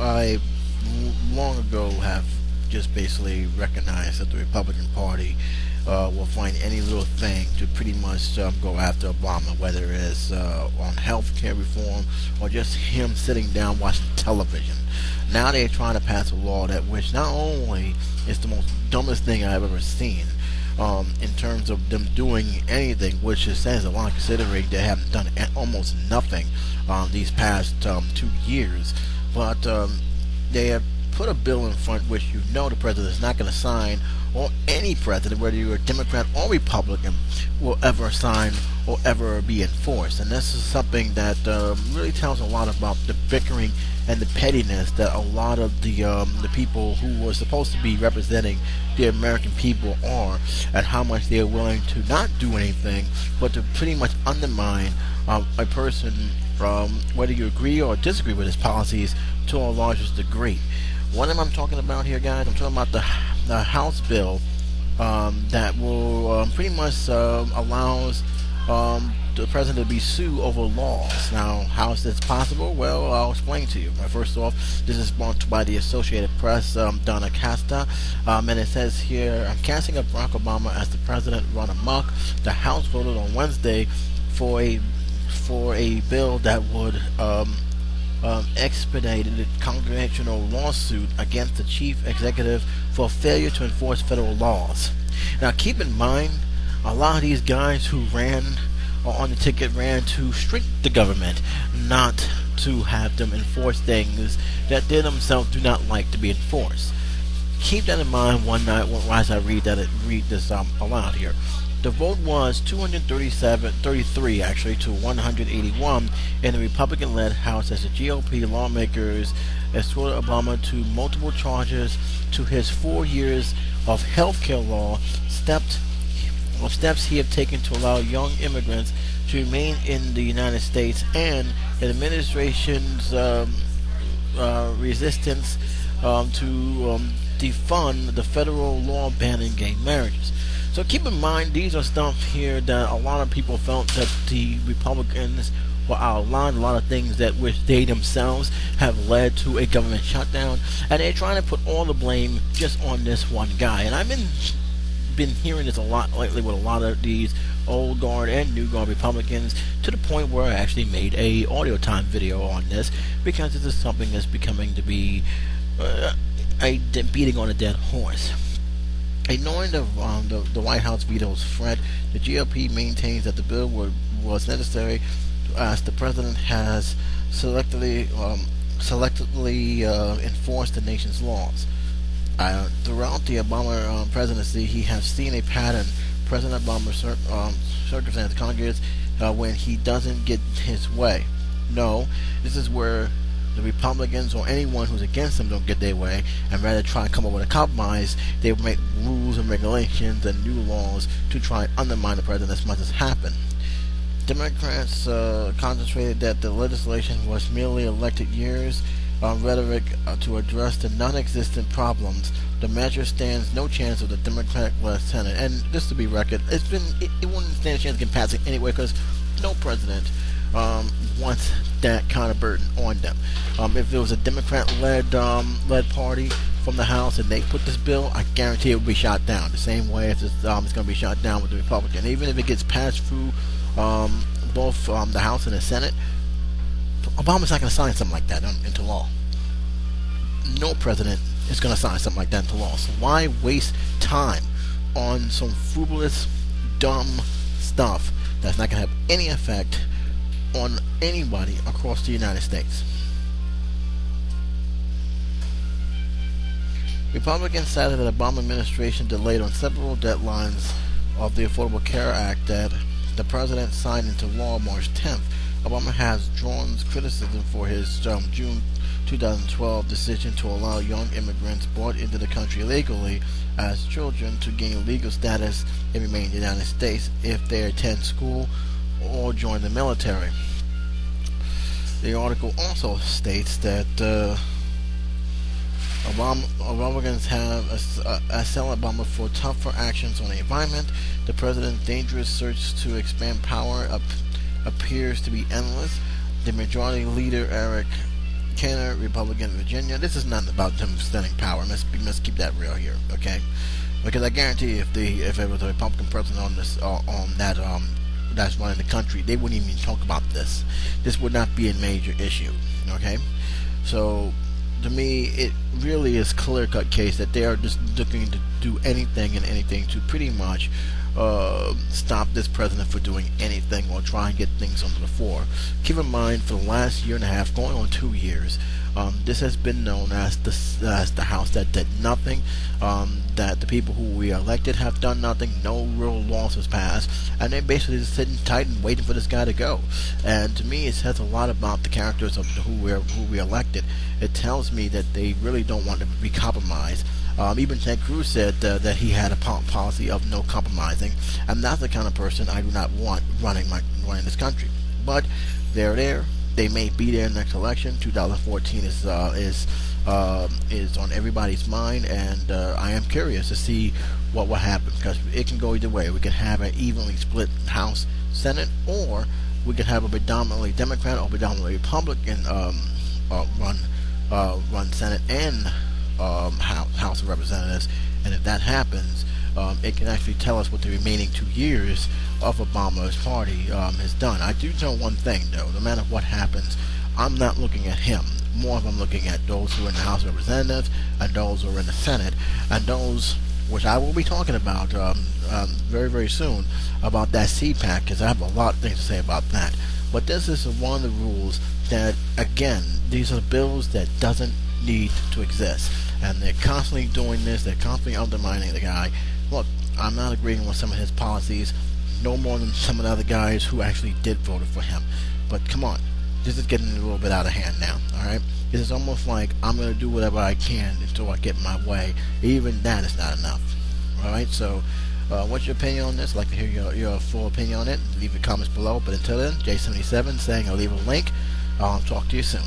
I long ago have just basically recognized that the Republican Party will find any little thing to pretty much go after Obama, whether it's on health care reform or just him sitting down watching television. Now they're trying to pass a law that which not only is the most dumbest thing I've ever seen, in terms of them doing anything, which is says a lot considering they haven't done almost nothing these past 2 years. But they have put a bill in front which you know the president is not going to sign, or any president, whether you're a Democrat or Republican, will ever sign or ever be enforced. And this is something that really tells a lot about the bickering and the pettiness that a lot of the people who were supposed to be representing the American people are, and how much they are willing to not do anything but to pretty much undermine a person, whether you agree or disagree with his policies to a largest degree. What am I talking about here, guys? I'm talking about the House bill that will pretty much allows the president to be sued over laws. Now, how is this possible? Well, I'll explain to you. First off, this is sponsored by the Associated Press, Donna Casta, and it says here, casting of Barack Obama as the president run amok. The House voted on Wednesday for a bill that would expedited a congressional lawsuit against the chief executive for failure to enforce federal laws. Now, keep in mind, a lot of these guys who ran or on the ticket ran to shrink the government, not to have them enforce things that they themselves do not like to be enforced. Keep that in mind one night as I read this aloud here. The vote was 233 actually to 181 in the Republican-led House as the GOP lawmakers escorted Obama to multiple charges to his 4 years of health care law, steps he had taken to allow young immigrants to remain in the United States, and the administration's resistance to defund the federal law banning gay marriages. So keep in mind, these are stuff here that a lot of people felt that the Republicans were outlined, a lot of things that which they themselves have led to a government shutdown, and they're trying to put all the blame just on this one guy. And I've been hearing this a lot lately with a lot of these old guard and new guard Republicans, to the point where I actually made a audio time video on this, because this is something that's becoming to be a beating on a dead horse. Ignoring the White House veto's threat, the GOP maintains that the bill was necessary as the president has selectively enforced the nation's laws. Throughout the Obama presidency, he has seen a pattern. President Obama circumstances Congress when he doesn't get his way. No, this is where the Republicans or anyone who's against them don't get their way, and rather try and come up with a compromise. They make rules and regulations and new laws to try and undermine the president as much as happened. Democrats concentrated that the legislation was merely elected years rhetoric to address the non-existent problems. The measure stands no chance of the Democratic-led Senate, and just to be record, it wouldn't stand a chance of getting passed anyway, because no president wants that kind of burden on them. If it was a Democrat-led party from the House and they put this bill, I guarantee it would be shot down. The same way as it's going to be shot down with the Republican. Even if it gets passed through both the House and the Senate, Obama's not going to sign something like that into law. No president is going to sign something like that into law. So why waste time on some frivolous, dumb stuff that's not going to have any effect on anybody across the United States? Republicans cited that the Obama administration delayed on several deadlines of the Affordable Care Act that the president signed into law March 10th. Obama has drawn criticism for his June 2012 decision to allow young immigrants brought into the country illegally as children to gain legal status and remain in the United States if they attend school or join the military. The article also states that Republicans have assailed Obama for tougher actions on the environment. The president's dangerous search to expand power appears to be endless. The majority leader, Eric Republican, Republican Virginia. This is not about them extending power. Let's keep that real here, okay? Because I guarantee if it was a Republican president on this on that that's running the country, they wouldn't even talk about this. This would not be a major issue, okay? So to me, it really is clear-cut case that they are just looking to do anything and anything to pretty much stop this president for doing anything or try and get things on the floor. Keep in mind, for the last year and a half, going on 2 years, this has been known as the House that did nothing, that the people who we elected have done nothing, no real laws has passed, and they're basically just sitting tight and waiting for this guy to go. And to me, it says a lot about the characters of who we elected. It tells me that they really don't want to be compromised. Even Ted Cruz said that he had a policy of no compromising, and that's the kind of person I do not want running this country. But they're there. They may be there next election. 2014 is on everybody's mind, and I am curious to see what will happen, because it can go either way. We can have an evenly split House, Senate, or we can have a predominantly Democrat or predominantly Republican run Senate and House of Representatives. And if that happens, it can actually tell us what the remaining 2 years of Obama's party has done. I do know one thing, though: no matter what happens, I'm not looking at him. More of I'm looking at those who are in the House of Representatives and those who are in the Senate, and those which I will be talking about very, very soon, about that CPAC, because I have a lot of things to say about that. But this is one of the rules that, again, these are bills that doesn't need to exist, and they're constantly doing this. They're constantly undermining the guy. Look, I'm not agreeing with some of his policies, no more than some of the other guys who actually did vote for him. But come on, this is getting a little bit out of hand now. All right, this is almost like I'm going to do whatever I can until I get my way. Even that is not enough. All right, so what's your opinion on this? I'd like to hear your full opinion on it. Leave your comments below. But until then, J77 saying I'll leave a link. I'll talk to you soon.